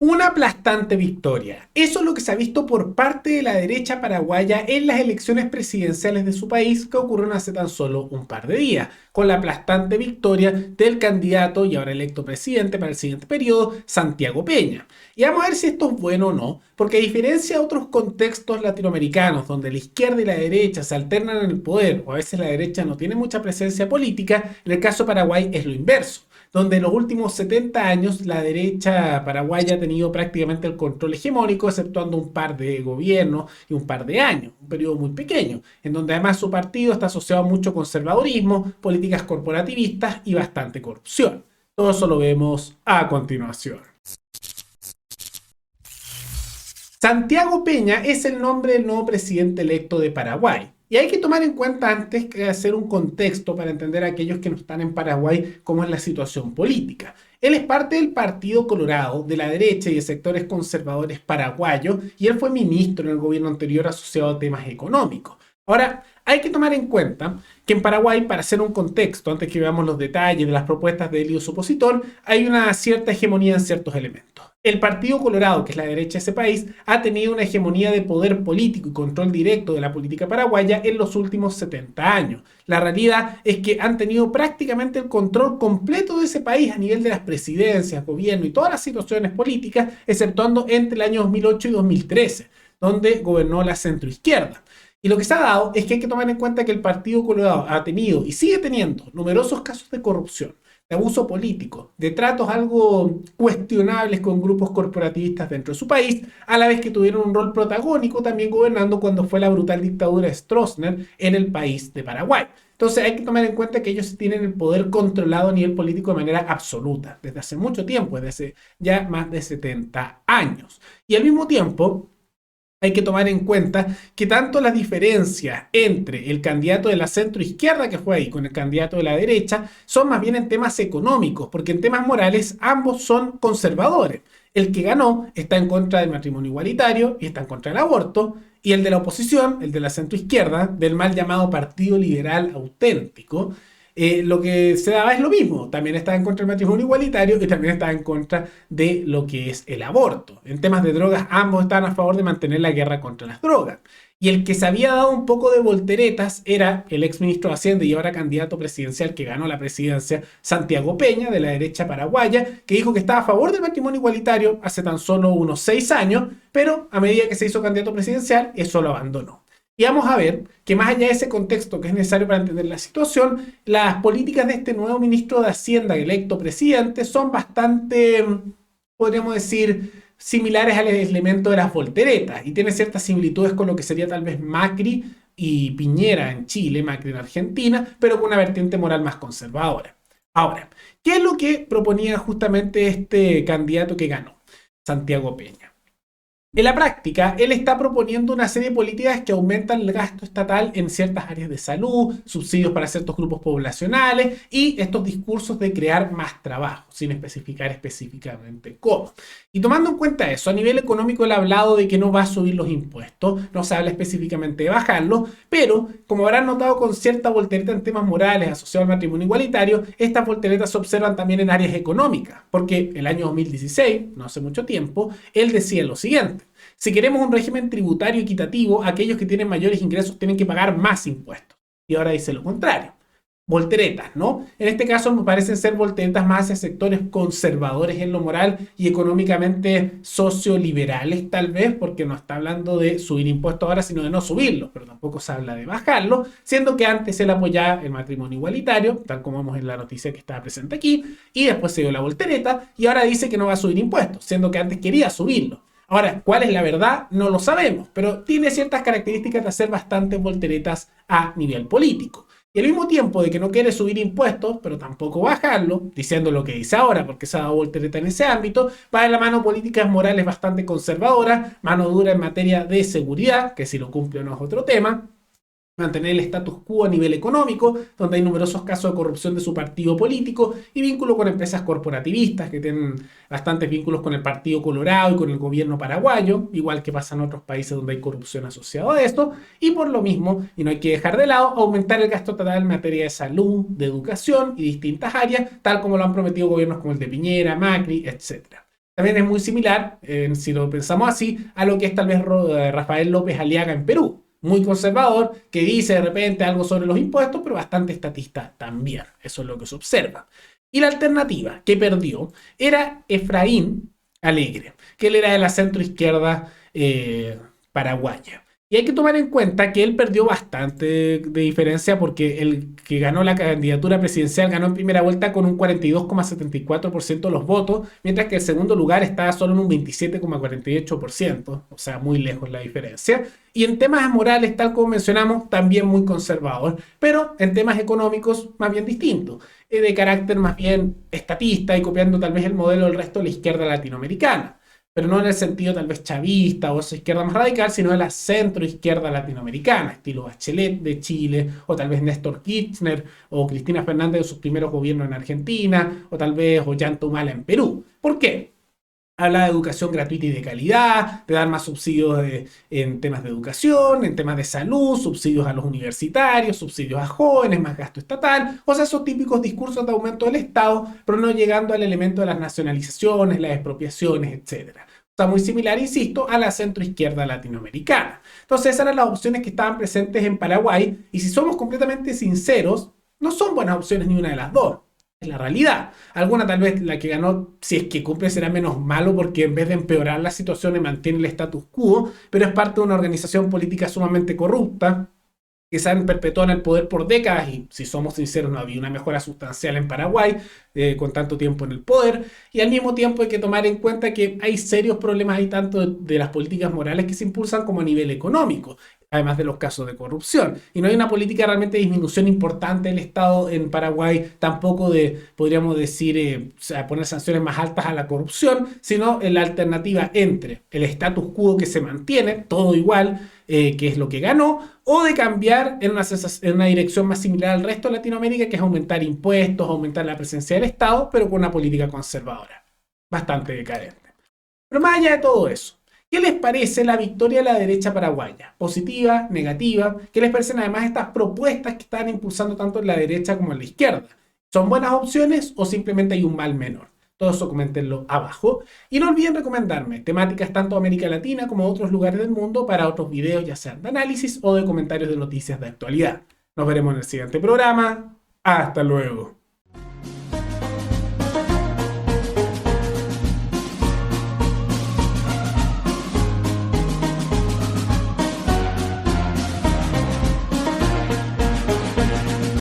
Una aplastante victoria. Eso es lo que se ha visto por parte de la derecha paraguaya en las elecciones presidenciales de su país que ocurrieron hace tan solo un par de días, con la aplastante victoria del candidato y ahora electo presidente para el siguiente periodo, Santiago Peña. Y vamos a ver si esto es bueno o no, porque a diferencia de otros contextos latinoamericanos donde la izquierda y la derecha se alternan en el poder o a veces la derecha no tiene mucha presencia política, en el caso de Paraguay es lo inverso donde en los últimos 70 años la derecha paraguaya ha tenido prácticamente el control hegemónico, exceptuando un par de gobiernos y un par de años, un periodo muy pequeño, en donde además su partido está asociado a mucho conservadurismo, políticas corporativistas y bastante corrupción. Todo eso lo vemos a continuación. Santiago Peña es el nombre del nuevo presidente electo de Paraguay. Y hay que tomar en cuenta antes que hacer un contexto para entender a aquellos que no están en Paraguay cómo es la situación política. Él es parte del Partido Colorado, de la derecha y de sectores conservadores paraguayos, y él fue ministro en el gobierno anterior asociado a temas económicos. Ahora, hay que tomar en cuenta que en Paraguay, para hacer un contexto, antes que veamos los detalles de las propuestas de él y su opositor, hay una cierta hegemonía en ciertos elementos. El Partido Colorado, que es la derecha de ese país, ha tenido una hegemonía de poder político y control directo de la política paraguaya en los últimos 70 años. La realidad es que han tenido prácticamente el control completo de ese país a nivel de las presidencias, gobierno y todas las situaciones políticas, exceptuando entre el año 2008 y 2013, donde gobernó la centroizquierda. Y lo que se ha dado es que hay que tomar en cuenta que el Partido Colorado ha tenido y sigue teniendo numerosos casos de corrupción, de abuso político, de tratos algo cuestionables con grupos corporativistas dentro de su país, a la vez que tuvieron un rol protagónico también gobernando cuando fue la brutal dictadura de Stroessner en el país de Paraguay. Entonces hay que tomar en cuenta que ellos tienen el poder controlado a nivel político de manera absoluta, desde hace mucho tiempo, desde hace ya más de 70 años. Y al mismo tiempo, hay que tomar en cuenta que tanto las diferencias entre el candidato de la centroizquierda que fue ahí con el candidato de la derecha son más bien en temas económicos, porque en temas morales ambos son conservadores. El que ganó está en contra del matrimonio igualitario y está en contra del aborto, y el de la oposición, el de la centroizquierda, del mal llamado Partido Liberal Auténtico, lo que se daba es lo mismo. También estaba en contra del matrimonio igualitario y también estaba en contra de lo que es el aborto. En temas de drogas, ambos estaban a favor de mantener la guerra contra las drogas. Y el que se había dado un poco de volteretas era el ex ministro de Hacienda y ahora candidato presidencial que ganó la presidencia, Santiago Peña, de la derecha paraguaya, que dijo que estaba a favor del matrimonio igualitario hace tan solo unos 6 años, pero a medida que se hizo candidato presidencial, eso lo abandonó. Y vamos a ver que más allá de ese contexto que es necesario para entender la situación, las políticas de este nuevo ministro de Hacienda electo presidente son bastante, podríamos decir, similares al elemento de las volteretas y tiene ciertas similitudes con lo que sería tal vez Macri y Piñera en Chile, Macri en Argentina, pero con una vertiente moral más conservadora. Ahora, ¿qué es lo que proponía justamente este candidato que ganó? Santiago Peña. En la práctica, él está proponiendo una serie de políticas que aumentan el gasto estatal en ciertas áreas de salud, subsidios para ciertos grupos poblacionales y estos discursos de crear más trabajo, sin especificar específicamente cómo. Y tomando en cuenta eso, a nivel económico él ha hablado de que no va a subir los impuestos, no se habla específicamente de bajarlos, pero como habrán notado con cierta voltereta en temas morales asociados al matrimonio igualitario, estas volteretas se observan también en áreas económicas, porque el año 2016, no hace mucho tiempo, él decía lo siguiente: si queremos un régimen tributario equitativo, aquellos que tienen mayores ingresos tienen que pagar más impuestos. Y ahora dice lo contrario. Volteretas, ¿no? En este caso me parecen ser volteretas más hacia sectores conservadores en lo moral y económicamente socioliberales tal vez, porque no está hablando de subir impuestos ahora, sino de no subirlos, pero tampoco se habla de bajarlos, siendo que antes él apoyaba el matrimonio igualitario, tal como vemos en la noticia que estaba presente aquí, y después se dio la voltereta y ahora dice que no va a subir impuestos, siendo que antes quería subirlos. Ahora, ¿cuál es la verdad? No lo sabemos, pero tiene ciertas características de hacer bastantes volteretas a nivel político. Y al mismo tiempo de que no quiere subir impuestos, pero tampoco bajarlo, diciendo lo que dice ahora, porque se ha dado voltereta en ese ámbito, va de la mano políticas morales bastante conservadoras, mano dura en materia de seguridad, que si lo cumple o no es otro tema, mantener el status quo a nivel económico, donde hay numerosos casos de corrupción de su partido político y vínculo con empresas corporativistas que tienen bastantes vínculos con el Partido Colorado y con el gobierno paraguayo, igual que pasa en otros países donde hay corrupción asociada a esto, y por lo mismo, y no hay que dejar de lado, aumentar el gasto total en materia de salud, de educación y distintas áreas, tal como lo han prometido gobiernos como el de Piñera, Macri, etc. También es muy similar, si lo pensamos así, a lo que es tal vez Rafael López Aliaga en Perú. Muy conservador, que dice de repente algo sobre los impuestos, pero bastante estatista también. Eso es lo que se observa. Y la alternativa que perdió era Efraín Alegre, que él era de la centroizquierda paraguaya. Y hay que tomar en cuenta que él perdió bastante de diferencia porque el que ganó la candidatura presidencial ganó en primera vuelta con un 42,74% de los votos, mientras que el segundo lugar estaba solo en un 27,48%, o sea, muy lejos la diferencia. Y en temas morales, tal como mencionamos, también muy conservador, pero en temas económicos más bien distintos, de carácter más bien estatista y copiando tal vez el modelo del resto de la izquierda latinoamericana, pero no en el sentido tal vez chavista o esa izquierda más radical, sino de la centroizquierda latinoamericana, estilo Bachelet de Chile, o tal vez Néstor Kirchner, o Cristina Fernández de sus primeros gobiernos en Argentina, o tal vez Ollanta Humala en Perú. ¿Por qué? Habla de educación gratuita y de calidad, de dar más subsidios en temas de educación, en temas de salud, subsidios a los universitarios, subsidios a jóvenes, más gasto estatal, o sea, esos típicos discursos de aumento del Estado, pero no llegando al elemento de las nacionalizaciones, las expropiaciones, etcétera. O sea, muy similar, insisto, a la centroizquierda latinoamericana. Entonces, esas eran las opciones que estaban presentes en Paraguay, y si somos completamente sinceros, no son buenas opciones ni una de las dos. Es la realidad. Alguna tal vez la que ganó, si es que cumple, será menos malo porque en vez de empeorar la situación mantiene el status quo, pero es parte de una organización política sumamente corrupta que se han perpetuado en el poder por décadas y, si somos sinceros, no había una mejora sustancial en Paraguay con tanto tiempo en el poder. Y al mismo tiempo hay que tomar en cuenta que hay serios problemas ahí tanto de las políticas morales que se impulsan como a nivel económico, además de los casos de corrupción. Y no hay una política realmente de disminución importante del Estado en Paraguay, tampoco de, podríamos decir, o sea, poner sanciones más altas a la corrupción, sino en la alternativa entre el status quo que se mantiene, todo igual, que es lo que ganó, o de cambiar en una dirección más similar al resto de Latinoamérica, que es aumentar impuestos, aumentar la presencia del Estado, pero con una política conservadora, bastante decadente. Pero más allá de todo eso, ¿qué les parece la victoria de la derecha paraguaya? ¿Positiva? ¿Negativa? ¿Qué les parecen además estas propuestas que están impulsando tanto en la derecha como en la izquierda? ¿Son buenas opciones o simplemente hay un mal menor? Todo eso coméntenlo abajo. Y no olviden recomendarme temáticas tanto de América Latina como de otros lugares del mundo para otros videos, ya sean de análisis o de comentarios de noticias de actualidad. Nos veremos en el siguiente programa. Hasta luego.